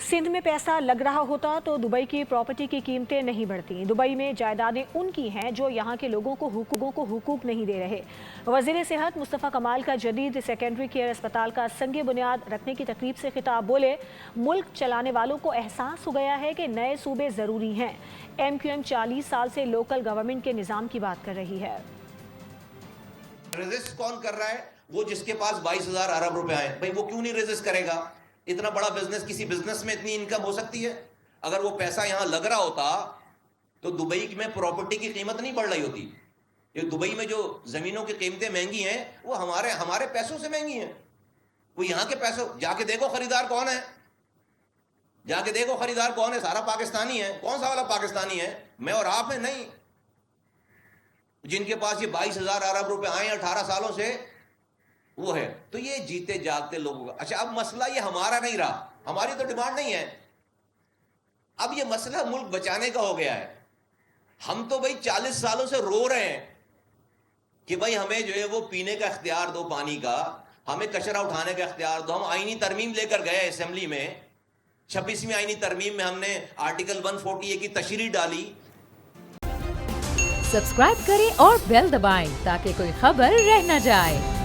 सिंध में पैसा लग रहा होता तो दुबई की प्रॉपर्टी की कीमतें नहीं बढ़ती। दुबई में जायदादें उनकी हैं जो यहाँ के लोगों को हुकूक नहीं दे रहे। वज़ीर सेहत मुस्तफ़ा कमाल का जदीद सेकेंडरी केयर अस्पताल का संगे बुनियाद रखने की तकरीब से खिताब बोले, मुल्क चलाने वालों को एहसास हो गया है कि नए सूबे ज़रूरी हैं। MQM 40 साल से लोकल गवर्नमेंट के निज़ाम की बात कर रही है। रेजिस्ट कौन कर रहा है? वो जिसके पास 22,000 अरब रुपए आए, भाई वो क्यों नहीं रेजिस्ट करेगा? इतना बड़ा बिजनेस, किसी बिजनेस में इतनी इनकम हो सकती है? अगर वो पैसा यहां लग रहा होता तो दुबई में प्रॉपर्टी की कीमत नहीं बढ़ रही होती। ये दुबई में जो जमीनों की कीमतें महंगी हैं वो हमारे पैसों से महंगी हैं। वो यहाँ के पैसों, जाके देखो खरीदार कौन है, जाके देखो खरीदार कौन है, सारा पाकिस्तानी है। कौन सा वाला पाकिस्तानी है? मैं और आप में नहीं। जिनके पास ये 22,000 अरब रुपए आए 18 सालों से, वो है। तो ये जीते जागते लोगों का। अच्छा, अब मसला ये हमारा नहीं रहा, हमारी तो डिमांड नहीं है। अब ये मसला मुल्क बचाने का हो गया है। हम तो भाई 40 सालों से रो रहे हैं कि भाई हमें जो है वो पीने का इख्तियार दो, पानी का, हमें कचरा उठाने का इख्तियार दो। हम आईनी तरमीम लेकर गए असेंबली में, 26वीं आईनी तरमीम में हमने आर्टिकल 140A की तशरीह डाली। सब्सक्राइब करें और बेल दबाएं ताकि कोई खबर रह न जाए।